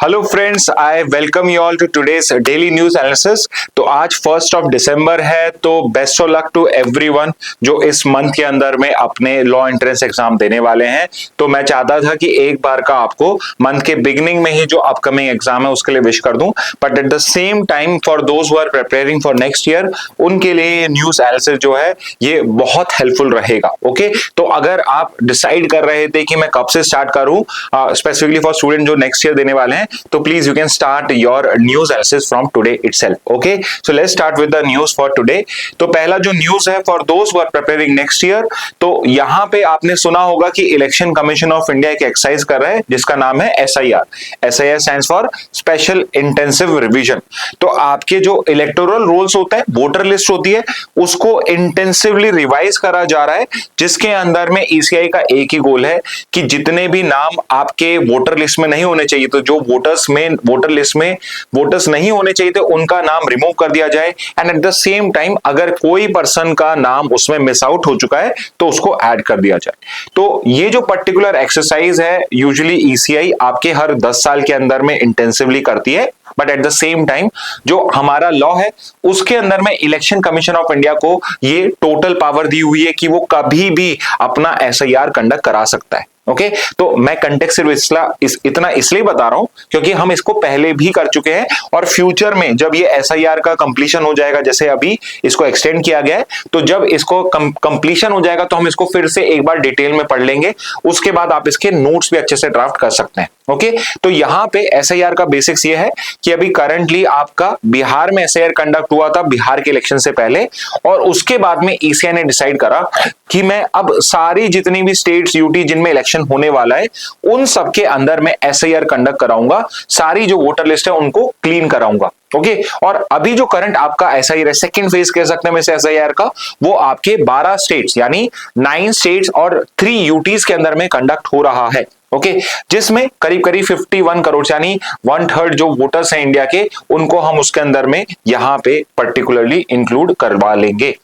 Hello friends, I welcome you all to today's daily news analysis. तो आज 1 दिसंबर है, तो best of luck to everyone जो इस मंथ के अंदर में अपने लॉ एंट्रेंस एग्जाम देने वाले हैं। तो मैं चाहता था कि एक बार का आपको मंथ के बिगिनिंग में ही जो अपकमिंग एग्जाम है उसके लिए विश कर दूं, but at the same time for those who are preparing for next year, उनके लिए ये न्यूज एनालिसिस जो है ये बहुत हेल्पफुल रहेगा। ओके, तो अगर आप डिसाइड कर रहे थे कि मैं कब से स्टार्ट करूं, स्पेसिफिकली फॉर स्टूडेंट जो नेक्स्ट ईयर देने वाले हैं, तो please you can start your news analysis from today itself. Okay, so let's start with the news for today. तो पहला जो न्यूज है for those who are preparing next year, तो यहां पे आपने सुना होगा कि इलेक्शन कमीशन ऑफ इंडिया एक एक्सरसाइज कर रहा है जिसका नाम है SIR। SIR stands for special intensive revision. तो आपके जो इलेक्टोरल रोल्स होते हैं, वोटर लिस्ट होती है, उसको इंटेंसिवली रिवाइज करा जा रहा है, जिसके अंदर में ECI का एक ही गोल है कि जितने भी नाम आपके वोटर लिस्ट में नहीं होने चाहिए, तो जो वोटर लिस्ट में वोटर्स नहीं होने चाहिए थे उनका नाम रिमूव कर दिया जाए, and eight the same time अगर कोई पर्सन का नाम उसमें मिस आउट हो चुका है तो उसको ऐड कर दिया जाए। तो ये जो पर्टिकुलर एक्सरसाइज है यूजुअली ECI आपके हर 10 साल के अंदर में इंटेंसिवली करती है, but at the same time जो हमारा लॉ है उसके अंदर में इलेक्शन कमीशन ऑफ इंडिया को ये टोटल पावर दी हुई है कि वो कभी भी अपना SIR कंडक्ट करा सकता है। ओके, तो मैं कंटेक्स्ट सिर्फ इतना इसलिए बता रहा हूं क्योंकि हम इसको पहले भी कर चुके हैं, और फ्यूचर में जब ये SIR का कंप्लीशन हो जाएगा, जैसे अभी इसको एक्सटेंड किया गया है, तो जब इसको कंप्लीशन हो जाएगा तो हम इसको फिर से एक बार डिटेल में पढ़ लेंगे, उसके बाद आप इसके नोट्स भी अच्छे से ड्राफ्ट कर सकते हैं। ओके, तो यहां पे SIR का बेसिक्स ये है कि अभी करंटली आपका बिहार में SIR कंडक्ट हुआ था बिहार के इलेक्शन से पहले, और उसके बाद में ECI ने डिसाइड करा कि मैं अब सारी जितनी भी स्टेट्स UT जिनमें इलेक्शन होने वाला है उन सबके अंदर में SIR कंडक्ट कराऊंगा, सारी जो वोटर लिस्ट है उनको क्लीन कराऊंगा। ओके, और अभी जो करंट आपका SIR है, सेकंड फेज कह सकते हैं वैसे SIR का, वो आपके 12 स्टेट्स यानी 9 स्टेट्स और 3 UTs के अंदर में कंडक्ट हो रहा है। ओके, जिसमें करीब करीब 51 करोड़ यानी 1/3 जो वोटर्स हैं इंडिया के, उनको हम उसके अंदर में यहां पे पर्टिकुलरली इंक्लूड करवा लेंगे।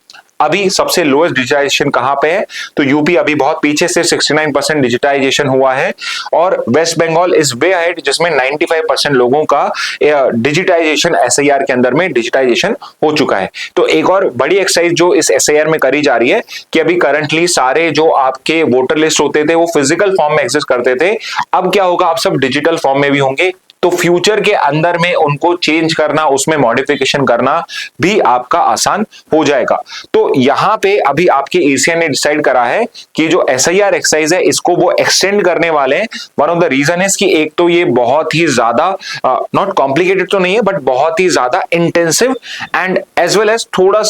अभी सबसे लोएस्ट डिजिटाइजेशन कहां पे है, तो यूपी अभी बहुत पीछे से 69% डिजिटाइजेशन हुआ है, और West Bengal is way ahead जिसमें 95% लोगों का डिजिटाइजेशन SIR के अंदर में डिजिटाइजेशन हो चुका है। तो एक और बड़ी एक्सरसाइज जो इस SIR में करी जा रही है कि अभी करंटली सारे जो आपके वोटर लिस्ट होते थे वो फिजिकल फॉर्म में एग्जिस्ट करते थे, अब क्या होगा, आप सब डिजिटल फॉर्म में भी होंगे, तो फ्यूचर के अंदर में उनको चेंज करना, उसमें मॉडिफिकेशन करना भी आपका आसान हो जाएगा। तो यहां पे अभी आपके ECI ने डिसाइड करा है कि जो SIR एक्सरसाइज है इसको वो एक्सटेंड करने वाले हैं। One of the reason is कि एक तो ये बहुत ही ज्यादा नॉट कॉम्प्लिकेटेड तो नहीं है, बट बहुत ही ज्यादा intensive and as well as थोड़ा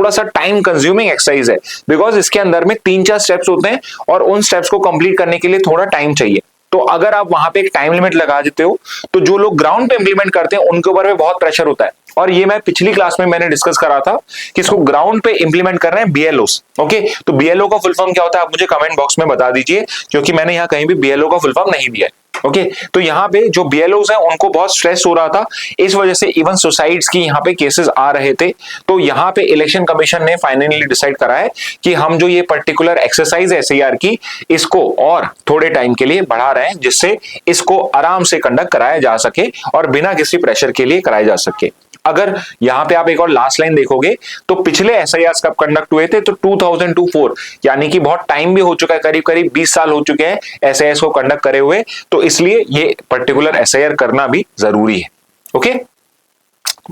सा टाइम कंज्यूमिंग एक्सरसाइज है, बिकॉज इसके अंदर में 3-4 स्टेप्स होते हैं और उन स्टेप्स को कंप्लीट करने के लिए थोड़ा टाइम चाहिए। तो अगर आप वहां पे एक टाइम लिमिट लगा देते हो तो जो लोग ग्राउंड पे इंप्लीमेंट करते हैं उनके ऊपर में बहुत प्रेशर होता है, और ये मैं पिछली क्लास में मैंने डिस्कस करा था कि इसको ग्राउंड पे इंप्लीमेंट कर रहे हैं BLOs। ओके, तो BLO का फुल फॉर्म क्या होता है आप मुझे कमेंट बॉक्स में बता दीजिए, क्योंकि मैंने यहाँ कहीं भी BLO का फुल फॉर्म नहीं दिया है। ओके, तो यहाँ पे जो BLOs हैं उनको बहुत स्ट्रेस हो रहा था, इस वजह से इवन सुसाइड्स की यहाँ पे केसेस आ रहे थे। तो यहाँ पे इलेक्शन कमीशन ने फाइनली डिसाइड करा है कि हम जो ये पर्टिकुलर एक्सरसाइज है SIR की, इसको और थोड़े टाइम के लिए बढ़ा रहे हैं, जिससे इसको आराम से कंडक्ट कराया जा सके और बिना किसी प्रेशर के लिए कराया जा सके। अगर यहां पे आप एक और लास्ट लाइन देखोगे तो पिछले SIRs कब कंडक्ट हुए थे, तो 2004 यानी कि बहुत टाइम भी हो चुका है, करीब करीब 20 साल हो चुके हैं SIRs को कंडक्ट करे हुए, तो इसलिए ये पर्टिकुलर SIR करना भी जरूरी है। ओके,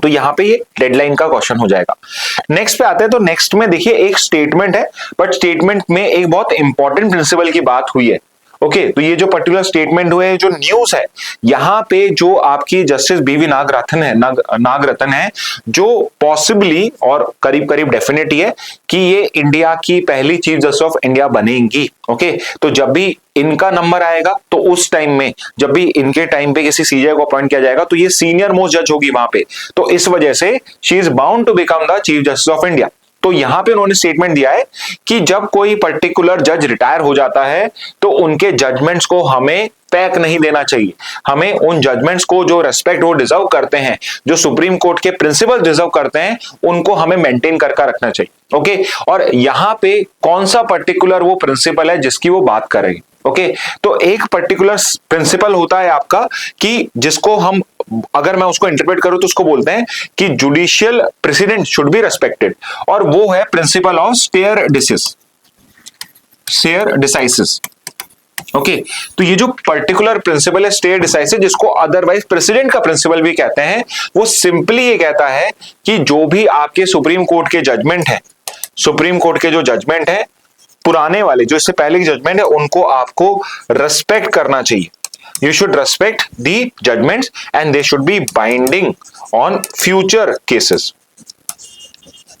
तो यहां पे ये डेडलाइन का क्वेश्चन हो जाएगा। नेक्स्ट पे आते हैं, तो नेक्स्ट में देखिए एक स्टेटमेंट है, बट स्टेटमेंट में एक बहुत इंपॉर्टेंट प्रिंसिपल की बात हुई है। ओके, तो ये जो पर्टिकुलर स्टेटमेंट हुए, जो न्यूज है यहां पे, जो आपकी जस्टिस BV नागरत्न है, जो पॉसिबली और करीब करीब डेफिनेट है कि ये इंडिया की पहली चीफ जस्टिस ऑफ इंडिया बनेंगी। ओके, तो जब भी इनका नंबर आएगा तो उस टाइम में, जब भी इनके टाइम पे किसी CJ को अपॉइंट किया जाएगा, तो ये सीनियर मोस्ट जज होगी वहां पे, तो इस वजह से she is bound to become the chief justice of India. तो यहां पे उन्होंने स्टेटमेंट दिया है कि जब कोई पर्टिकुलर जज रिटायर हो जाता है तो उनके जजमेंट्स को हमें पैक नहीं देना चाहिए, हमें उन जजमेंट्स को जो रेस्पेक्ट वो डिजर्व करते हैं, जो सुप्रीम कोर्ट के प्रिंसिपल डिजर्व करते हैं, उनको हमें मेंटेन करके रखना चाहिए। ओके, और यहां पे कौन सा पर्टिकुलर वो प्रिंसिपल है जिसकी वो बात कर रही है, ओके तो एक पर्टिकुलर प्रिंसिपल होता है आपका कि जिसको हम, अगर मैं उसको इंटरप्रेट करूं तो उसको बोलते हैं कि judicial precedent should be respected, और वो है principle of stare decisis. Okay तो ये जो पर्टिकुलर प्रिंसिपल है स्टेयर डिसाइसिस, जिसको अदरवाइज प्रेसिडेंट का प्रिंसिपल भी कहते हैं, वो सिंपली ये कहता है कि जो भी आपके सुप्रीम कोर्ट के जजमेंट है, सुप्रीम कोर्ट के जो जजमेंट है पुराने वाले, जो इससे पहले की जजमेंट है, उनको आपको रेस्पेक्ट करना चाहिए। You should respect the judgments and they should be binding on future cases.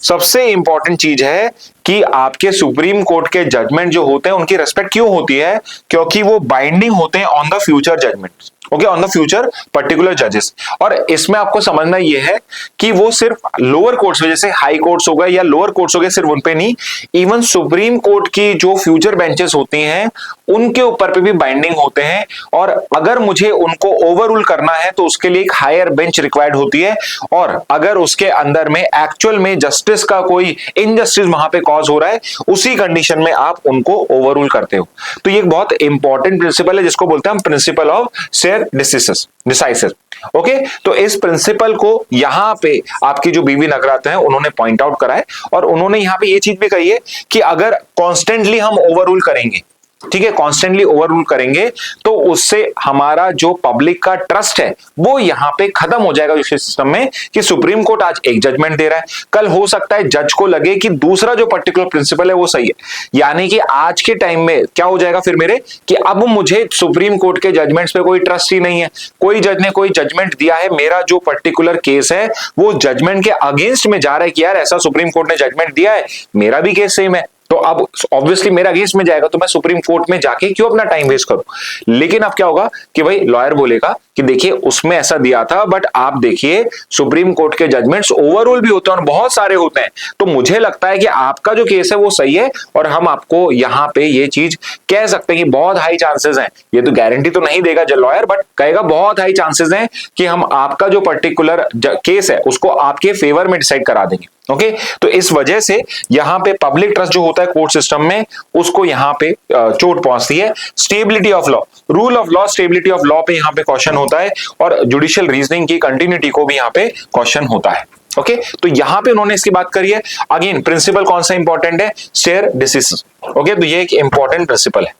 सबसे इंपॉर्टेंट चीज है कि आपके सुप्रीम कोर्ट के जजमेंट जो होते हैं उनकी रेस्पेक्ट क्यों होती है, क्योंकि वो बाइंडिंग होते हैं on the future judgment, okay, on the future particular जजेस। और इसमें आपको समझना यह है कि वो सिर्फ लोअर कोर्ट्स में, जैसे हाई कोर्ट्स हो गए या लोअर कोर्ट्स हो गए, सिर्फ उनपे नहीं, इवन सुप्रीम कोर्ट की जो फ्यूचर बेंचेस होती हैं उनके ऊपर पे भी बाइंडिंग होते हैं। और अगर मुझे उनको ओवररूल करना है तो उसके लिए एक हायर बेंच रिक्वायर्ड होती है, और अगर उसके अंदर में एक्चुअल में जस्टिस का कोई इनजस्टिस वहां पे कॉज हो रहा है, उसी कंडीशन में आप उनको ओवररूल करते हो। तो ये एक बहुत इंपॉर्टेंट प्रिंसिपल है जिसको बोलते हैं हम principle of stare decisis. Okay तो इस प्रिंसिपल को यहां पे आपकी जो बीवी नगराथ हैं उन्होंने पॉइंट आउट करा है, और उन्होंने यहां पे ये चीज भी कही है कि अगर कॉन्स्टेंटली हम ओवररूल करेंगे, ठीक है, कॉन्स्टेंटली ओवररूल करेंगे, तो उससे हमारा जो पब्लिक का ट्रस्ट है वो यहां पे खत्म हो जाएगा जुडिशियल सिस्टम में, कि सुप्रीम कोर्ट आज एक जजमेंट दे रहा है, कल हो सकता है जज को लगे कि दूसरा जो पर्टिकुलर प्रिंसिपल है वो सही है। यानी कि आज के टाइम में क्या हो जाएगा फिर मेरे, कि अब मुझे सुप्रीम कोर्ट के जजमेंट्स पे कोई ट्रस्ट ही नहीं है। कोई जज ने कोई जजमेंट दिया है, मेरा जो पर्टिकुलर केस है वो जजमेंट के अगेंस्ट में जा रहा है कि यार ऐसा सुप्रीम कोर्ट ने जजमेंट दिया है, मेरा भी केस सेम है, तो अब ऑब्वियसली मेरा अगेंस्ट में जाएगा, तो मैं सुप्रीम कोर्ट में जाके क्यों अपना टाइम वेस्ट करूं। लेकिन अब क्या होगा कि भाई लॉयर बोलेगा कि देखिए उसमें ऐसा दिया था, बट आप देखिए सुप्रीम कोर्ट के जजमेंट्स ओवरऑल भी होते हैं और बहुत सारे होते हैं, तो मुझे लगता है कि आपका जो केस है वो सही है, और हम आपको यहां पे ये चीज कह सकते हैं कि बहुत हाई चांसेस हैं, ये तो गारंटी तो नहीं देगा जो लॉयर, बट कहेगा बहुत हाई चांसेस हैं कि हम आपका जो पर्टिकुलर केस है उसको आपके फेवर में डिसाइड करा देंगे। ओके तो इस वजह से यहां पे पब्लिक ट्रस्ट जो होता है कोर्ट सिस्टम में, उसको यहां पे चोट पहुंचती है। Stability of law, rule of law, stability of law पे यहां पे क्वेश्चन होता है, और जुडिशियल रीजनिंग की कंटिन्यूटी को भी यहां पे क्वेश्चन होता है। ओके तो यहां पे उन्होंने इसकी बात करी है। अगेन प्रिंसिपल कौन सा इंपॉर्टेंट है, स्टेयर डिसाइसिस। ओके तो ये एक इंपॉर्टेंट प्रिंसिपल है।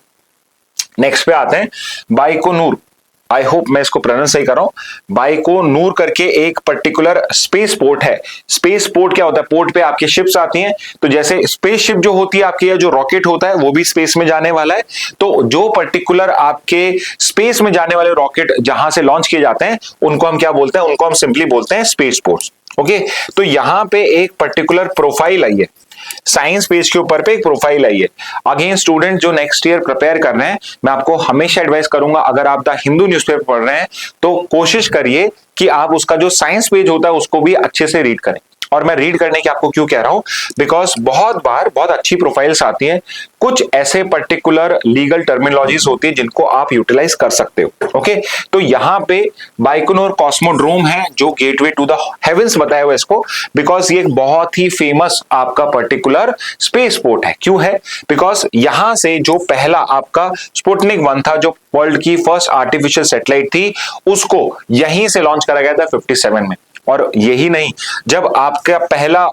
नेक्स्ट पे आते हैं बाइकोनूर, आई होप मैं इसको प्रोनाउंस सही कर रहा हूं। बाइकोनूर करके एक पर्टिकुलर स्पेस पोर्ट है। स्पेस पोर्ट क्या होता है, पोर्ट पे आपकी शिप्स आती हैं, तो जैसे स्पेसशिप जो होती है आपकी, जो रॉकेट होता है वो भी स्पेस में जाने वाला है, तो जो पर्टिकुलर आपके स्पेस में जाने वाले रॉकेट जहां से लॉन्च किए जाते हैं उनको हम क्या बोलते हैं, उनको हम सिंपली बोलते हैं स्पेस पोर्ट्स। ओके तो यहां पे एक पर्टिकुलर प्रोफाइल आई है, साइंस पेज के ऊपर पे एक प्रोफाइल आई है। अगेन स्टूडेंट जो नेक्स्ट ईयर प्रिपेयर कर रहे हैं, मैं आपको हमेशा एडवाइस करूंगा, अगर आप द हिंदू न्यूज़पेपर पढ़ रहे हैं तो कोशिश करिए कि आप उसका जो साइंस पेज होता है उसको भी अच्छे से रीड करें। और मैं रीड करने की आपको क्यों कह रहा हूं, बिकॉज बहुत बार बहुत अच्छी प्रोफाइल्स आती हैं, कुछ ऐसे पर्टिकुलर लीगल टर्मिनोलॉजीज होती है जिनको आप यूटिलाइज कर सकते हो। ओके तो यहां पे बाइकोनूर कॉस्मोड्रोम है जो गेटवे टू द हेवेंस बताया हुआ इसको, बिकॉज ये एक बहुत ही फेमस आपका पर्टिकुलर स्पेस पोर्ट है। क्यों है, बिकॉज यहां से जो पहला आपका स्पुतनिक 1 था, जो वर्ल्ड की फर्स्ट आर्टिफिशियल सैटेलाइट थी, उसको यहीं से लॉन्च करा गया था 57 में। और यही नहीं, जब आपका पहला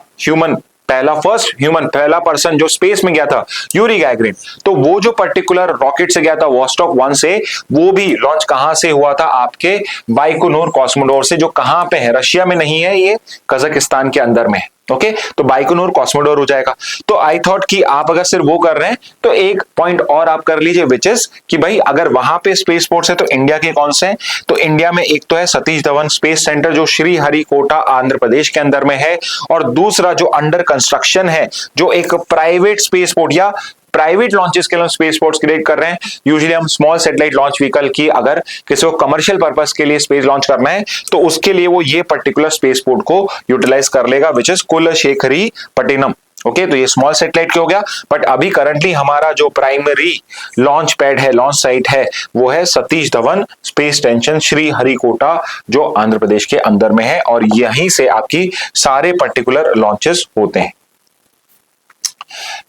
पर्सन जो स्पेस में गया था यूरी गैगरिन, तो वो जो पर्टिकुलर रॉकेट से गया था वोस्टॉक 1 से, वो भी लॉन्च कहां से हुआ था, आपके बाइकोनूर कॉस्मोडोर से, जो कहां पे है, रशिया में नहीं है, ये कजाकिस्तान के अंदर में है। ओके तो बाइकोनूर कॉस्मोडोर हो जाएगा। तो आई थॉट कि आप अगर सिर्फ वो कर रहे हैं तो एक पॉइंट और आप कर लीजिए, विच इज कि भाई अगर वहां पे स्पेस पोर्ट्स है तो इंडिया के कौन से हैं, तो इंडिया में एक तो है सतीश धवन स्पेस सेंटर जो श्री हरिकोटा आंध्र प्रदेश के अंदर में है, और दूसरा जो अंडर कंस्ट्रक्शन है, जो एक प्राइवेट स्पेस पोर्ट या प्राइवेट लॉन्चेस के लिए स्पेस पोर्ट्स क्रिएट कर रहे हैं। यूजुअली हम स्मॉल सैटेलाइट लॉन्च व्हीकल की अगर किसी को कमर्शियल पर्पस के लिए स्पेस लॉन्च करना है तो उसके लिए वो ये पर्टिकुलर स्पेस पोर्ट को यूटिलाइज कर लेगा, विच इज कुलशेखरी पट्टिनम। ओके तो ये स्मॉल सैटेलाइट के हो गया, बट अभी करंटली हमारा जो प्राइमरी लॉन्च पैड है, लॉन्च साइट है, वो है सतीश धवन स्पेस स्टेशन श्री हरिकोटा, जो आंध्र प्रदेश के अंदर में है, और यहीं से आपकी सारे पर्टिकुलर लॉन्चेस होते हैं।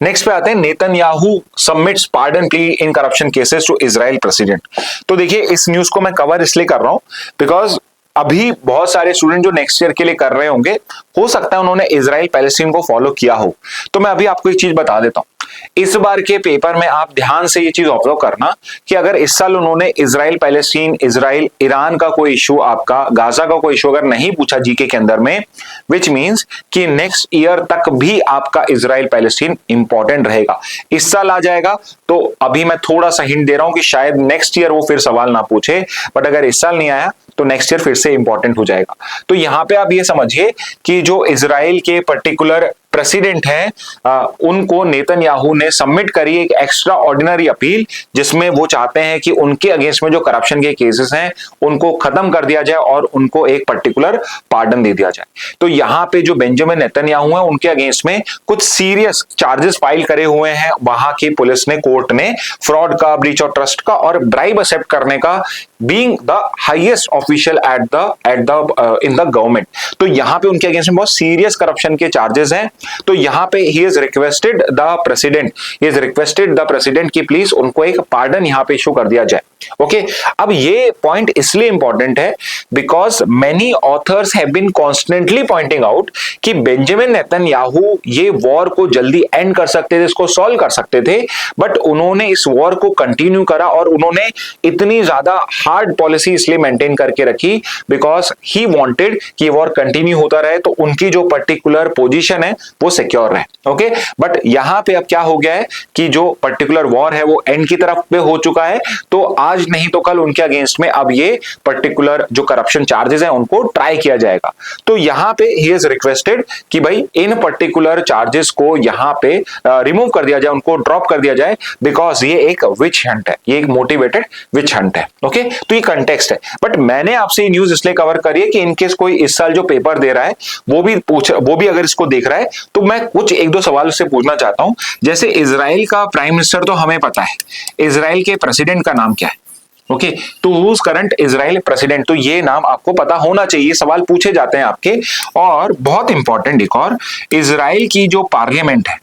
नेक्स्ट पे आते हैं, Netanyahu submits pardon plea in corruption cases to Israel president. तो देखिए इस न्यूज को मैं कवर इसलिए कर रहा हूं बिकॉज अभी बहुत सारे स्टूडेंट जो नेक्स्ट ईयर के लिए कर रहे होंगे, हो सकता है उन्होंने इजराइल पैलेस्टीन को फॉलो किया हो। तो मैं अभी आपको एक चीज बता देता हूं, इस बार के पेपर में आप ध्यान से ये चीज ऑब्जर्व करना कि अगर इस साल उन्होंने इजराइल पैलेस्टीन, इजराइल ईरान का कोई इशू, आपका गाजा का कोई इशू अगर नहीं पूछा जीके के अंदर में, विच मींस कि नेक्स्ट ईयर तक भी आपका इजराइल पैलेस्टीन इंपॉर्टेंट रहेगा। इस साल आ जाएगा तो अभी मैं थोड़ा सा हिंट दे रहा हूं कि शायद नेक्स्ट ईयर वो फिर सवाल ना पूछे, बट अगर इस साल नहीं आया तो नेक्स्ट ईयर फिर से इंपॉर्टेंट हो जाएगा। तो यहां पे आप ये समझिए कि जो इजराइल के पर्टिकुलर प्रेसिडेंट हैं, उनको नेतन्याहू ने सबमिट करी एक एक्स्ट्रा ऑर्डिनरी अपील, जिसमें वो चाहते हैं कि उनके अगेंस्ट में जो करप्शन के केसेस हैं उनको खत्म कर दिया जाए और उनको एक पर्टिकुलर पार्डन दे दिया जाए। तो यहां पे जो बेंजामिन नेतन्याहू हैं उनके अगेंस्ट में कुछ सीरियस चार्जेस फाइल करे हुए हैं वहां की पुलिस ने, कोर्ट ने, फ्रॉड का, ब्रीच ऑफ ट्रस्ट का और ब्राइब एक्सेप्ट करने का, being the highest official in the government. तो यहां पे उनके अगेंस्ट में बहुत सीरियस करप्शन के चार्जेस हैं। तो यहां पे he is requested the president की प्लीज उनको एक पार्डन यहां पे इशू कर दिया जाए। ओके, अब ये पॉइंट इसलिए इंपॉर्टेंट है because many authors have been constantly pointing out कि बेंजामिन नेतन्याहू ये वॉर को जल्दी एंड कर सकते थे, इसको सॉल्व कर सकते थे, बट उन्होंने इस वॉर को कंटिन्यू करा और उन्होंने इतनी ज्यादा हार्ड पॉलिसी इसलिए मेंटेन करके रखी बिकॉज ही वांटेड कि वॉर कंटिन्यू होता रहे, तो उनकी जो पर्टिकुलर पोजीशन है वो सिक्योर रहे। ओके, बट यहां पे अब क्या हो गया है कि जो पर्टिकुलर वॉर है वो एंड की तरफ पे हो चुका है, तो आज नहीं तो कल उनके अगेंस्ट में अब ये पर्टिकुलर जो करप्शन चार्जेस हैं उनको ट्राई किया जाएगा। तो यहां पे ही इज रिक्वेस्टेड कि भाई इन पर्टिकुलर चार्जेस को यहां पे रिमूव कर दिया जाए, उनको ड्रॉप कर दिया जाए, बिकॉज ये एक विच हंट है, ये एक मोटिवेटेड विच हंट है। ओके, तो ये कंटेक्स्ट है, बट मैंने आपसे ये न्यूज इसलिए कवर करी है कि इनकेस कोई इस साल जो पेपर दे रहा है वो भी अगर इसको देख रहा है तो मैं कुछ एक दो सवाल उससे पूछना चाहता हूं। जैसे इजराइल का प्राइम मिनिस्टर तो हमें पता है, इजराइल के प्रेसिडेंट का नाम क्या है? ओके, तो हुज करंट इजराइल प्रेसिडेंट, तो ये नाम आपको पता होना चाहिए, सवाल पूछे जाते हैं आपके। और बहुत इंपॉर्टेंट एक और, इजराइल की जो पार्लियामेंट है,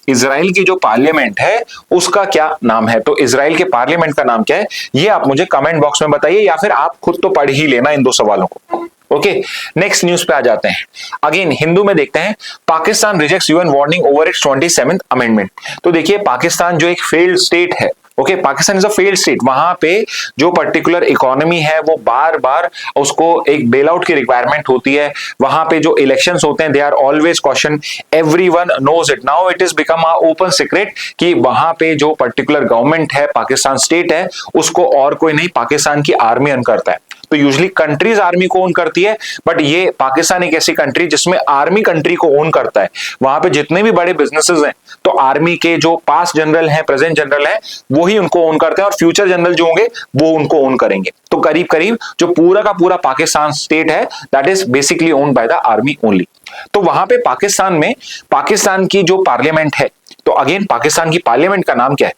इजराइल की जो पार्लियामेंट है उसका क्या नाम है? तो इजराइल के पार्लियामेंट का नाम क्या है ये आप मुझे कमेंट बॉक्स में बताइए, या फिर आप खुद तो पढ़ ही लेना इन दो सवालों को। ओके, नेक्स्ट न्यूज पे आ जाते हैं। अगेन हिंदू में देखते हैं, Pakistan rejects UN warning over it's 27th amendment. तो देखिए पाकिस्तान जो एक फेल्ड स्टेट है, okay, Pakistan is a failed state, वहां पे जो पर्टिकुलर इकोनॉमी है वो बार बार उसको एक बेल आउट की रिक्वायरमेंट होती है, वहां पे जो इलेक्शंस होते हैं they are always question, everyone knows it, now it is become a open secret कि वहां पे जो पर्टिकुलर गवर्नमेंट है, पाकिस्तान स्टेट है, उसको और कोई नहीं, पाकिस्तान की आर्मी अन करता है। तो यूजुअली कंट्रीज आर्मी को ओन करती है, बट ये पाकिस्तान एक ऐसी कंट्री जिसमें आर्मी कंट्री को ओन करता है। वहां पे जितने भी बड़े बिजनेसेस हैं तो आर्मी के जो पास्ट जनरल हैं, प्रेजेंट जनरल हैं, वो ही उनको ओन करते हैं, और फ्यूचर जनरल जो होंगे वो उनको ओन करेंगे। तो करीब करीब जो पूरा का पूरा पाकिस्तान स्टेट है that is basically owned by the army only. तो वहां पे पाकिस्तान में पाकिस्तान की जो पार्लियामेंट है, तो अगेन पाकिस्तान की पार्लियामेंट का नाम क्या है?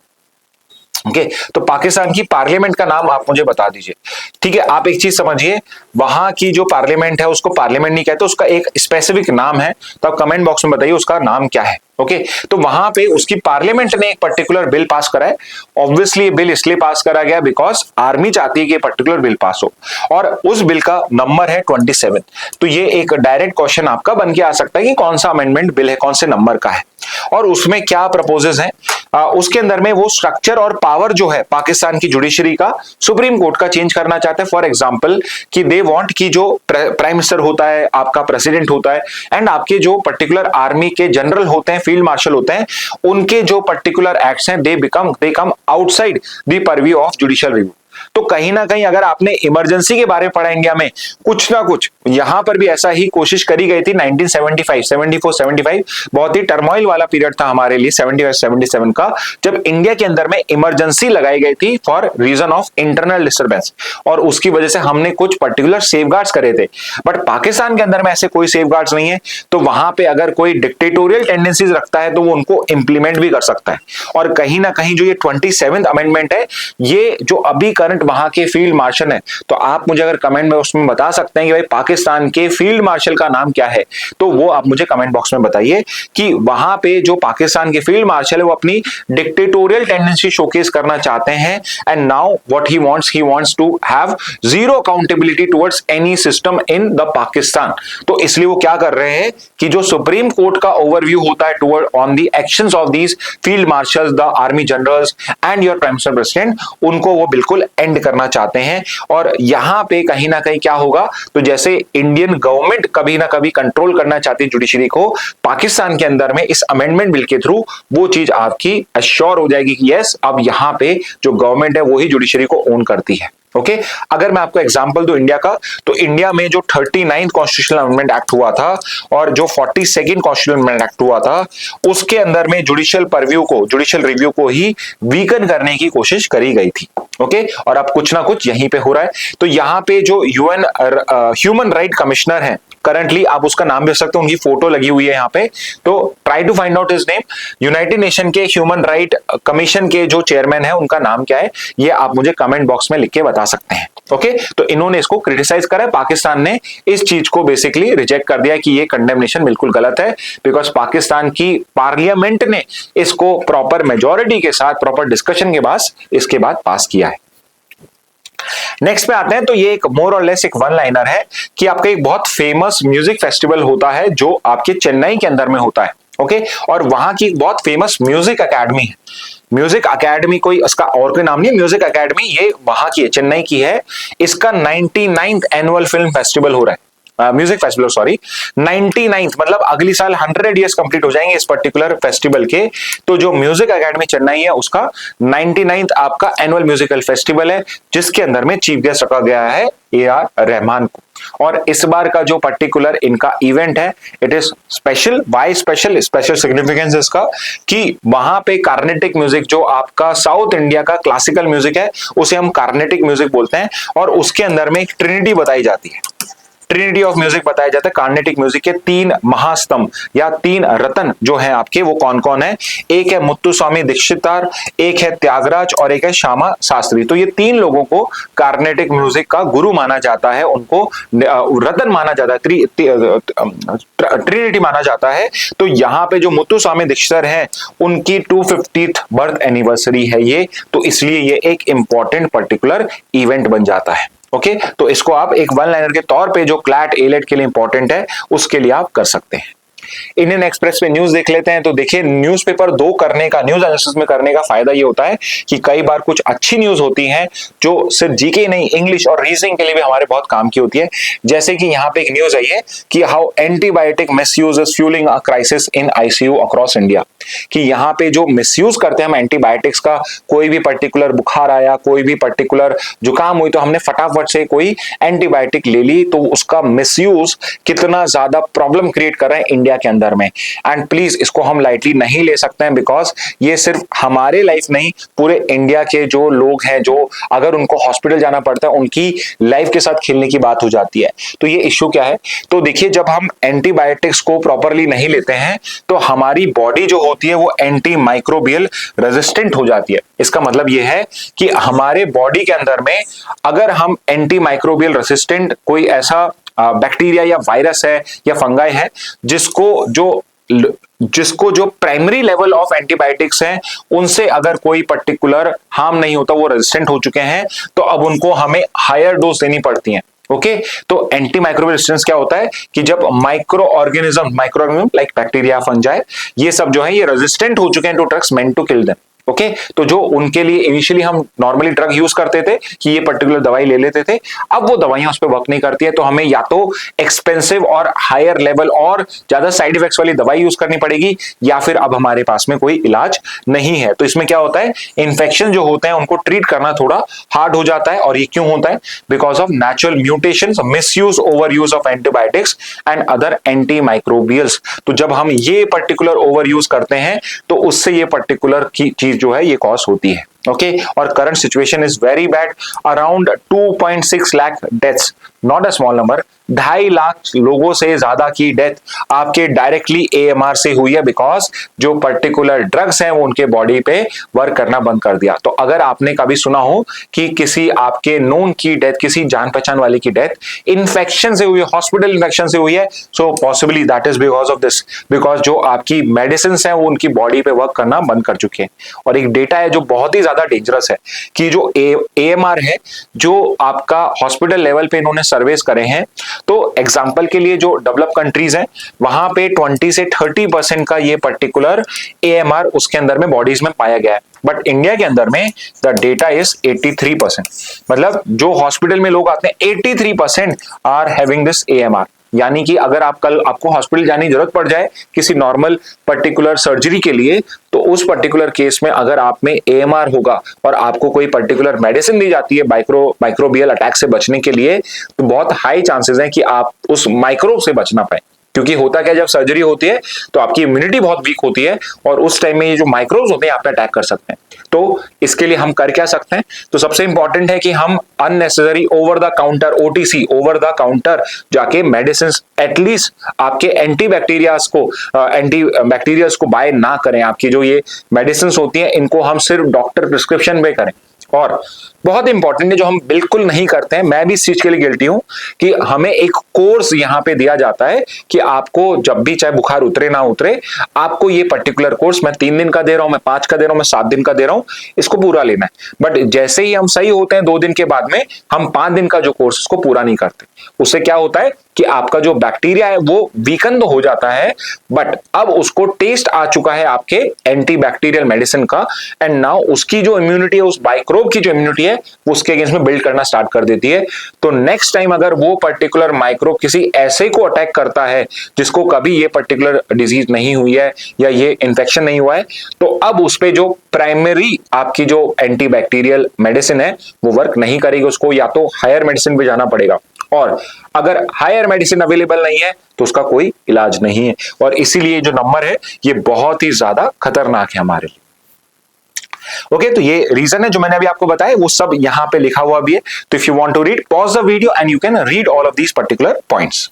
ओके, तो पाकिस्तान की पार्लियामेंट का नाम आप मुझे बता दीजिए। ठीक है, आप एक चीज समझिए, वहां की जो पार्लियामेंट है उसको पार्लियामेंट नहीं कहते, उसका एक स्पेसिफिक नाम है, तो आप कमेंट बॉक्स में बताइए उसका नाम क्या है। ओके, तो वहां पे उसकी पार्लियामेंट ने एक पर्टिकुलर बिल पास करा है। ऑब्वियसली बिल इसलिए पास करा गया बिकॉज आर्मी चाहती है कि पर्टिकुलर बिल पास हो, और उस बिल का नंबर है 27। तो ये एक डायरेक्ट क्वेश्चन आपका बन के आ सकता है कि कौन सा अमेंडमेंट बिल है, कौन से नंबर का है, और उसमें क्या प्रपोजेस हैं। उसके अंदर में वो स्ट्रक्चर और पावर जो है पाकिस्तान की जुडिशरी का, सुप्रीम कोर्ट का चेंज करना चाहते हैं। फॉर एग्जांपल कि दे वांट कि जो प्राइम मिनिस्टर होता है, आपका प्रेसिडेंट होता है, एंड आपके जो पर्टिकुलर आर्मी के जनरल होते हैं, फील्ड मार्शल होते हैं, उनके जो पर्टिकुलर एक्ट्स हैं they come outside the purview of judicial review. तो कहीं ना कहीं अगर आपने इमरजेंसी के बारे में पढ़ा इंडिया में, कुछ ना कुछ यहां पर भी ऐसा ही कोशिश करी गई थी 1975, 74, 75, बहुत ही टर्मोइल वाला पीरियड था हमारे लिए 75, 77 का, जब इंडिया के अंदर में इमरजेंसी लगाई गई थी for reason of internal disturbance, और उसकी वजह से हमने कुछ पर्टिकुलर सेफगार्ड्स करे थे। बट पाकिस्तान के अंदर में ऐसे कोई सेफगार्ड्स नहीं है, तो वहां पे अगर कोई डिक्टेटोरियल टेंडेंसीज रखता है तो वो उनको इंप्लीमेंट भी कर सकता है। और कहीं ना कहीं जो ये 27th अमेंडमेंट है, ये जो अभी करंट वहां के फील्ड मार्शल हैं, तो आप मुझे अगर कमेंट में उसमें बता सकते हैं कि भाई पाकिस्तान के फील्ड मार्शल का नाम क्या है, तो वो आप मुझे कमेंट बॉक्स में बताइए कि वहां पे जो पाकिस्तान के फील्ड मार्शल है वो अपनी डिक्टेटोरियल टेंडेंसी शोकेस करना चाहते हैं, and now what he wants to have zero accountability towards any system in the Pakistan. तो इसलिए वो क्या कर रहे हैं कि जो सुप्रीम कोर्ट का ओवरव्यू होता है toward on the actions of these field marshals, the army generals and your prime minister president, उनको वो बिल्कुल एंड करना चाहते हैं। और यहां पे कहीं ना कहीं क्या होगा, तो जैसे इंडियन गवर्नमेंट कभी ना कभी कंट्रोल करना चाहती है जुडिशरी को, पाकिस्तान के अंदर में इस अमेंडमेंट बिल के थ्रू वो चीज आपकी अश्योर हो जाएगी कि यस, अब यहां पे जो गवर्नमेंट है वो ही जुडिशरी को ओन करती है। ओके अगर मैं आपको एग्जांपल दूं इंडिया का, तो इंडिया में जो 39th कॉन्स्टिट्यूशनल अमेंडमेंट एक्ट हुआ था और जो 42nd कॉन्स्टिट्यूशनल अमेंडमेंट एक्ट हुआ था, उसके अंदर में जुडिशियल रिव्यू को ही वीकन करने की कोशिश करी गई थी। ओके और अब कुछ ना कुछ यहीं पे हो रहा है। तो यहां पे जो यूएन ह्यूमन राइट कमिश्नर है, करंटली आप उसका नाम भी रख सकते हो, उनकी फोटो लगी हुई है यहाँ पे, तो try to find out his name. United Nation के ह्यूमन राइट कमीशन के जो चेयरमैन है उनका नाम क्या है, ये आप मुझे कमेंट बॉक्स में लिख के बता सकते हैं। ओके तो इन्होंने इसको क्रिटिसाइज करा है, पाकिस्तान ने इस चीज को बेसिकली रिजेक्ट कर दिया कि ये कंडेमनेशन बिल्कुल गलत है, बिकॉज पाकिस्तान की पार्लियामेंट ने इसको प्रॉपर मेजोरिटी के साथ प्रॉपर डिस्कशन के बाद इसके बाद पास किया है। नेक्स्ट पे आते हैं, तो ये एक मोर और लेस एक वन लाइनर है कि आपका एक बहुत फेमस म्यूजिक फेस्टिवल होता है जो आपके चेन्नई के अंदर में होता है। ओके और वहां की एक बहुत फेमस म्यूजिक एकेडमी है। म्यूजिक एकेडमी कोई उसका और कोई नाम नहीं है, म्यूजिक एकेडमी ये वहां की है, चेन्नई की है। इसका 99th एनुअल फिल्म फेस्टिवल हो रहा है, म्यूजिक फेस्टिवल सॉरी, 99th मतलब अगली साल 100 ईयर्स कंप्लीट हो जाएंगे इस पर्टिकुलर फेस्टिवल के। तो जो म्यूजिक एकेडमी चेन्नई है उसका 99th आपका एनुअल म्यूजिकल फेस्टिवल है, जिसके अंदर में चीफ गेस्ट रखा गया है AR रहमान को। और इस बार का जो पर्टिकुलर इनका इवेंट है, it is special. Why special? Special significance इसका कि वहां पे कार्नेटिक म्यूजिक, जो आपका साउथ इंडिया का क्लासिकल म्यूजिक है उसे हम कार्नेटिक म्यूजिक बोलते हैं, और उसके अंदर में एक ट्रिनिटी बताई जाती है, ट्रिनिटी ऑफ म्यूजिक बताया जाता है। कार्नेटिक म्यूजिक के 3 महास्तंभ या 3 रत्न जो हैं आपके, वो कौन कौन है? एक है मुत्तुस्वामी दीक्षितार, एक है त्यागराज और एक है श्यामा शास्त्री। तो ये 3 लोगों को कार्नेटिक म्यूजिक का गुरु माना जाता है, उनको रत्न माना जाता है, ट्रिनिटी माना जाता है। तो यहाँ पे जो मुत्तुस्वामी दीक्षितर है उनकी 250th बर्थ एनिवर्सरी है ये, तो इसलिए ये एक इंपॉर्टेंट पर्टिकुलर इवेंट बन जाता है। ओके तो इसको आप एक वन लाइनर के तौर पे जो क्लैट एलेट के लिए इंपॉर्टेंट है उसके लिए आप कर सकते हैं। इंडियन एक्सप्रेस पे न्यूज देख लेते हैं। तो देखिए न्यूज़पेपर 2 करने का, न्यूज एनालिसिस में करने का फायदा ये होता है कि कई बार कुछ अच्छी न्यूज होती हैं जो सिर्फ जीके नहीं, इंग्लिश और रीजनिंग के लिए भी हमारे बहुत काम की होती है। जैसे कि यहाँ पे एक न्यूज आई है कि how antibiotic misuse is fuelling a crisis in ICU across India, कि यहाँ पे जो मिसयूज करते हैं हम एंटीबायोटिक्स का, कोई भी पर्टिकुलर बुखार आया, कोई भी पर्टिकुलर जुकाम हुई तो हमने फटाफट से कोई एंटीबायोटिक ले ली, तो उसका मिसयूज कितना ज्यादा प्रॉब्लम क्रिएट कर रहा है इंडिया के अंदर में। एंड प्लीज इसको हम लाइटली नहीं ले सकते हैं, बिकॉज ये सिर्फ हमारे लाइफ नहीं, पूरे इंडिया के जो लोग हैं, जो अगर उनको हॉस्पिटल जाना पड़ता है उनकी लाइफ के साथ खेलने की बात हो जाती है। तो ये इश्यू क्या है? तो देखिए जब हम एंटीबायोटिक्स को प्रॉपरली नहीं लेते हैं तो हमारी बॉडी जो होती है वो एंटी माइक्रोबियल रेजिस्टेंट हो जाती है। इसका मतलब ये है कि हमारे बॉडी के अंदर में अगर हम एंटी माइक्रोबियल रेजिस्टेंट कोई ऐसा बैक्टीरिया या वायरस है या फंगाई है जिसको जो प्राइमरी लेवल ऑफ एंटीबायोटिक्स हैं उनसे अगर कोई पर्टिकुलर हार्म नहीं होता, वो रेजिस्टेंट हो चुके हैं, तो अब उनको हमें हायर डोज देनी पड़ती है। ओके तो एंटी माइक्रोबियल रेजिस्टेंस क्या होता है कि जब micro organism like bacteria, fungi, ये सब जो है ये रेजिस्टेंट हो चुके हैं to drugs meant to kill them. Okay तो जो उनके लिए इनिशियली हम नॉर्मली ड्रग यूज करते थे कि ये पर्टिकुलर दवाई ले लेते थे, अब वो दवाइयां उस पर वर्क नहीं करती है, तो हमें या तो एक्सपेंसिव और हायर लेवल और ज्यादा साइड इफेक्ट्स वाली दवाई यूज करनी पड़ेगी, या फिर अब हमारे पास में कोई इलाज नहीं है। तो इसमें क्या होता है, इन्फेक्शन जो होते हैं उनको ट्रीट करना थोड़ा हार्ड हो जाता है। और ये क्यों होता है? Because of natural mutations, misuse, over use of antibiotics and other anti microbials. तो जब हम ये पर्टिकुलर ओवर यूज करते हैं तो उससे ये पर्टिकुलर की चीज जो है ये कॉज होती है। ओके और current situation is very bad, around 2.6 lakh deaths, not a small number, 2.5 lakh लोगों से ज्यादा की डेथ आपके डायरेक्टली एएमआर से हुई है, बिकॉज जो पर्टिकुलर ड्रग्स हैं वो उनके बॉडी पे वर्क करना बंद कर दिया। तो अगर आपने कभी सुना हो कि किसी आपके नोन की डेथ, किसी जान पहचान वाले की डेथ इन्फेक्शन से हुई है, हॉस्पिटल इन्फेक्शन से हुई है, so possibly that is because of this, because जो आपकी मेडिसिन है वो उनकी बॉडी पे वर्क करना बंद कर चुके हैं। और एक डेटा है जो बहुत ही ज्यादा डेंजरस है कि जो एएमआर है जो आपका हॉस्पिटल लेवल पे इन्होंने सर्वेस करे हैं, तो एग्जांपल के लिए जो डेवलप कंट्रीज हैं वहां पे 20 से 30% का ये पर्टिकुलर एएमआर उसके अंदर में बॉडीज में पाया गया है। बट इंडिया के अंदर में द डेटा इज 83%, मतलब जो हॉस्पिटल में लोग आते हैं 83% आर हैविंग दिस एएमआर। यानी कि अगर आप कल आपको हॉस्पिटल जाने की जरूरत पड़ जाए किसी नॉर्मल पर्टिकुलर सर्जरी के लिए, तो उस पर्टिकुलर केस में अगर आप में एएमआर होगा और आपको कोई पर्टिकुलर मेडिसिन दी जाती है माइक्रोबियल अटैक से बचने के लिए, तो बहुत हाई चांसेस हैं कि आप उस माइक्रोब से बच ना पाए। क्योंकि होता क्या, जब सर्जरी होती है तो आपकी इम्यूनिटी बहुत वीक होती है और उस टाइम में ये जो माइक्रोब्स होते हैं आप पे अटैक कर सकते हैं। तो इसके लिए हम कर क्या सकते हैं, तो सबसे इंपॉर्टेंट है कि हम unnecessary over the counter OTC over the counter जाके मेडिसिन एटलीस्ट आपके एंटी बैक्टीरियाज को बाय ना करें। आपकी जो ये मेडिसिन होती है इनको हम सिर्फ डॉक्टर प्रिस्क्रिप्शन पे करें। और बहुत इंपॉर्टेंट है जो हम बिल्कुल नहीं करते हैं, मैं भी इस चीज के लिए गिल्टी हूं, कि हमें एक कोर्स यहां पे दिया जाता है कि आपको जब भी चाहे बुखार उतरे ना उतरे, आपको ये पर्टिकुलर कोर्स मैं 3 दिन का दे रहा हूं, मैं 5 का दे रहा हूं, मैं 7 दिन का दे रहा हूं, इसको पूरा लेना है। बट जैसे ही हम सही होते हैं 2 दिन के बाद में, हम 5 दिन का जो कोर्स उसको पूरा नहीं करते। उससे क्या होता है कि आपका जो बैक्टीरिया है वो वीकन तो हो जाता है, बट अब उसको टेस्ट आ चुका है आपके एंटी बैक्टीरियल मेडिसिन का, एंड नाउ उसकी जो इम्यूनिटी है, उस माइक्रोब की जो इम्यूनिटी है वो उसके अगेंस्ट में बिल्ड करना स्टार्ट कर देती है। तो नेक्स्ट टाइम अगर वो पर्टिकुलर माइक्रोब किसी ऐसे को अटैक करता है जिसको कभी ये पर्टिकुलर डिजीज नहीं हुई है या ये इन्फेक्शन नहीं हुआ है, तो अब उस पे जो प्राइमरी आपकी जो एंटी बैक्टीरियल मेडिसिन है वो वर्क नहीं करेगी, उसको या तो हायर मेडिसिन पे जाना पड़ेगा। और अगर हायर मेडिसिन अवेलेबल नहीं है तो उसका कोई इलाज नहीं है। और इसीलिए जो नंबर है ये बहुत ही ज्यादा खतरनाक है हमारे लिए। ओके, तो ये रीजन है जो मैंने अभी आपको बताया, वो सब यहां पे लिखा हुआ भी है। तो if you want to read, pause the video and you can read all of these particular points.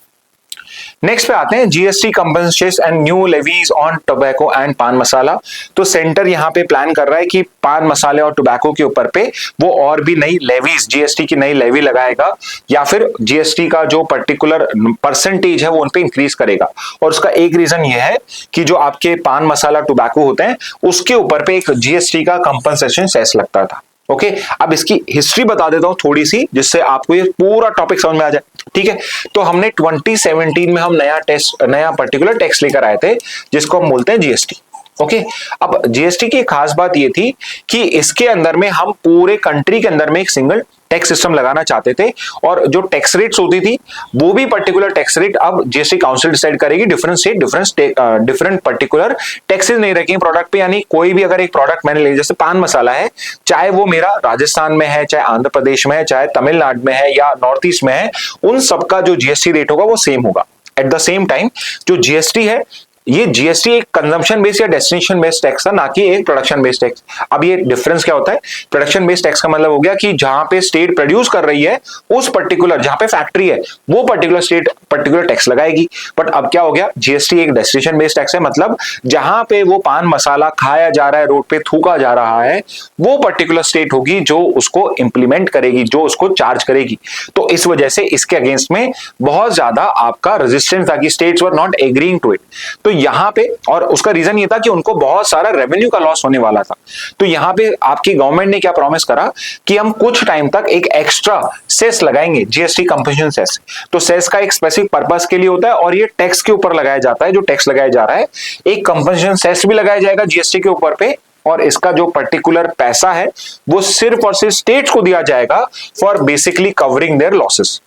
Next पे आते हैं GST compensation and new levies on tobacco and pan masala. तो सेंटर यहां पे प्लान कर रहा है कि पान मसाले और टोबैको के ऊपर पे वो और भी नई लेवीज, जीएसटी की नई लेवी लगाएगा, या फिर जीएसटी का जो पर्टिकुलर परसेंटेज है वो उन पे इंक्रीज करेगा। और उसका एक रीजन ये है कि जो आपके पान मसाला टोबैको होते हैं उसके ऊपर पे एक जीएसटी का कंपनसेशन सेस लगता था। ओके, अब इसकी हिस्ट्री बता देता हूं थोड़ी सी, जिससे आपको ये पूरा टॉपिक समझ में आ जाए। ठीक है, तो हमने 2017 में हम नया पर्टिकुलर टैक्स लेकर आए थे जिसको हम बोलते हैं जीएसटी। ओके, अब जीएसटी की खास बात ये थी कि इसके अंदर में हम पूरे कंट्री के अंदर में एक सिंगल टैक्स सिस्टम लगाना चाहते थे, और जो टैक्स रेट्स होती थी वो भी पर्टिकुलर टैक्स रेट अब जीएसटी काउंसिल डिसाइड करेगी। Different state different particular taxes नहीं रखेंगे प्रोडक्ट पे। यानी कोई भी अगर एक प्रोडक्ट मैंने ले, जैसे पान मसाला है, चाहे वो मेरा राजस्थान में है, चाहे आंध्र प्रदेश में है, चाहे तमिलनाडु में है या नॉर्थ ईस्ट में है, उन सबका जो जीएसटी रेट होगा वो सेम होगा। एट द सेम टाइम जो जीएसटी है, ये जीएसटी एक कंजम्पशन बेस्ड या डेस्टिनेशन बेस्ड टैक्स था, ना कि एक प्रोडक्शन बेस्ड टैक्स। अब ये डिफरेंस क्या होता है, प्रोडक्शन बेस्ड टैक्स का मतलब हो गया कि जहां पे स्टेट प्रोड्यूस कर रही है उस पर्टिकुलर जहां पे फैक्ट्री है वो पर्टिकुलर स्टेट पर्टिकुलर टैक्स लगाएगी। बट अब क्या हो गया, जीएसटी एक डेस्टिनेशन बेस्ड टैक्स है, मतलब जहां पे वो पान मसाला खाया जा रहा है, रोड पे थूका जा रहा है, वो पर्टिकुलर स्टेट होगी जो उसको इंप्लीमेंट करेगी, जो उसको चार्ज करेगी। तो इस वजह से इसके अगेंस्ट में बहुत ज्यादा आपका रेजिस्टेंस था कि states were not agreeing to it. तो यहां पे, और उसका रीजन ये था कि उनको बहुत सारा रेवेन्यू का लॉस होने वाला था। तो यहां पे आपकी गवर्नमेंट ने क्या प्रॉमिस करा कि हम कुछ टाइम तक एक एक्स्ट्रा सेस लगाएंगे, जीएसटी कंपनसेशन सेस। तो सेस का एक स्पेसिफिक पर्पस के लिए होता है और ये टैक्स के ऊपर लगाया जाता है। जो टैक्स लगाया जा रहा है, एक कंपनसेशन सेस भी लगाया जाएगा जीएसटी के ऊपर पे, और इसका जो पर्टिकुलर पैसा है वो सिर्फ और सिर्फ स्टेट्स को दिया जाएगा for basically covering their losses.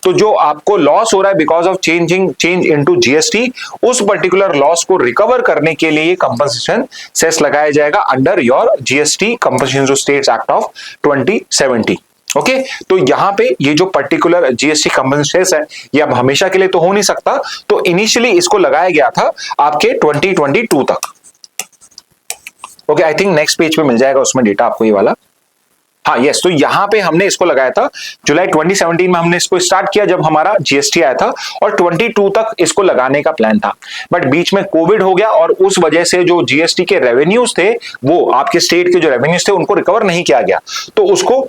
तो जो आपको लॉस हो रहा है because of change into GST, उस पर्टिकुलर लॉस को रिकवर करने के लिए कंपनसेशन सेस लगाया जाएगा under your GST compensation to states act of 2017। Okay, तो यहां पे ये जो पर्टिकुलर जीएसटी कंपनसेशन है ये अब हमेशा के लिए तो हो नहीं सकता, तो इनिशियली इसको लगाया गया था आपके 2022 तक। Okay, I think next page पे मिल जाएगा उसमें डेटा आपको ये वाला। हाँ यस, तो यहाँ पे हमने इसको लगाया था जुलाई 2017 में, हमने इसको स्टार्ट किया जब हमारा जीएसटी आया था, और 22 तक इसको लगाने का प्लान था। बट बीच में कोविड हो गया और उस वजह से जो जीएसटी के रेवेन्यूज थे, वो आपके स्टेट के जो रेवेन्यूज थे उनको रिकवर नहीं किया गया, तो उसको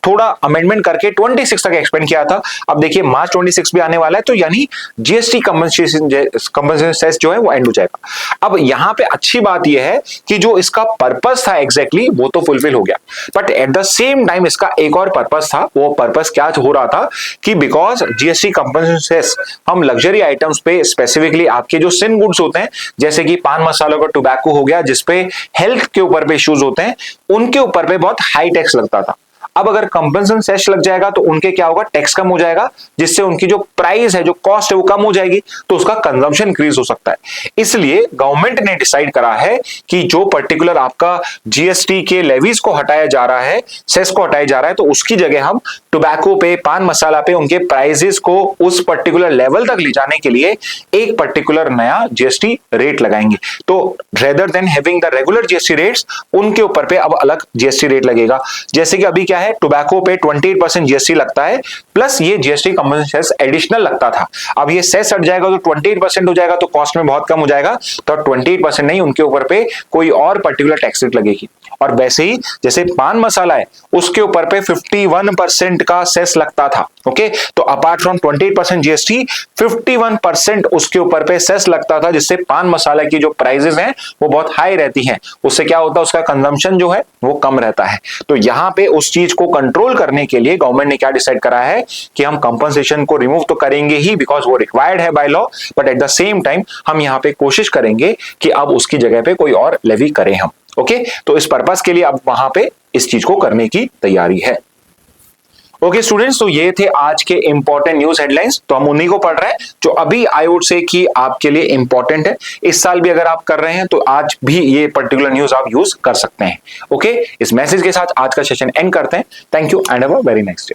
थोड़ा अमेंडमेंट करके 26 तक एक्सपेंड किया था। अब देखिए मार्च 26 भी आने वाला है, तो यानी जीएसटी कंपनसेशन सेस जो है वो एंड हो जाएगा। अब यहां पे अच्छी बात यह है कि जो इसका पर्पस था एग्जैक्टली वो तो फुलफिल हो गया, but at the same time इसका एक और पर्पस था। वो पर्पस क्या हो रहा था कि बिकॉज जीएसटी कंपनसेशन सेस हम लग्जरी आइटम्स पे, स्पेसिफिकली आपके जो सिन गुड्स होते हैं जैसे कि पान मसालों का टोबैको हो गया, जिसपे हेल्थ के ऊपर पे इश्यूज होते हैं, उनके ऊपर पे बहुत हाई टैक्स लगता था। अब अगर कंपनसेशन सेस लग जाएगा तो उनके क्या होगा, टैक्स कम हो जाएगा, जिससे उनकी जो प्राइस है, जो कॉस्ट है वो कम हो जाएगी, तो उसका कंजम्पशन इंक्रीज हो सकता है। इसलिए गवर्नमेंट ने डिसाइड करा है कि जो पर्टिकुलर आपका जीएसटी के लेवीज को हटाया जा रहा है, सेस को हटाया जा रहा है, तो उसकी जगह हम टोबैको पे, पान मसाला पे उनके प्राइसेस को उस पर्टिकुलर लेवल तक ले जाने के लिए एक पर्टिकुलर नया जीएसटी रेट लगाएंगे। तो rather than having the regular GST rates, उनके ऊपर पे अब अलग जीएसटी रेट लगेगा। जैसे कि अभी क्या है, टोबैको पे 28% जीएसटी लगता है, प्लस ये जीएसटी कंपनसेशन सेस एडिशनल लगता था। अब ये सेस हट जाएगा तो 28% हो जाएगा, तो कॉस्ट में बहुत कम हो जाएगा, तो 28% नहीं, उनके ऊपर पे कोई और पर्टिकुलर टैक्स रेट लगेगी। और वैसे ही जैसे पान मसाला है, उसके ऊपर पे 51% का सेस लगता था। ओके, तो अपार्ट फ्रॉम 28% जीएसटी, 51% उसके ऊपर पे सेस लगता था, जिससे पान मसाला की जो प्राइसेस हैं वो बहुत हाई रहती हैं। उससे क्या होता है, उसका कंजम्पशन जो है वो कम रहता है। तो यहां पे उस चीज को कंट्रोल करने के लिए गवर्नमेंट ने क्या डिसाइड करा है कि हम कंपनसेशन को रिमूव तो करेंगे ही, बिकॉज वो रिक्वायर्ड है by law, but at the same time हम यहां पे कोशिश करेंगे कि अब उसकी जगह पे कोई और लेवी करें हम। ओके, तो इस पर्पस के लिए अब वहां पे इस चीज को करने की तैयारी है। ओके स्टूडेंट्स, तो ये थे आज के इंपॉर्टेंट न्यूज हेडलाइंस। तो हम उन्हीं को पढ़ रहे हैं जो अभी आई वुड से कि आपके लिए इंपॉर्टेंट है। इस साल भी अगर आप कर रहे हैं तो आज भी ये पर्टिकुलर न्यूज आप यूज कर सकते हैं। ओके, इस मैसेज के साथ आज का सेशन एंड करते हैं। Thank you and have a very nice day.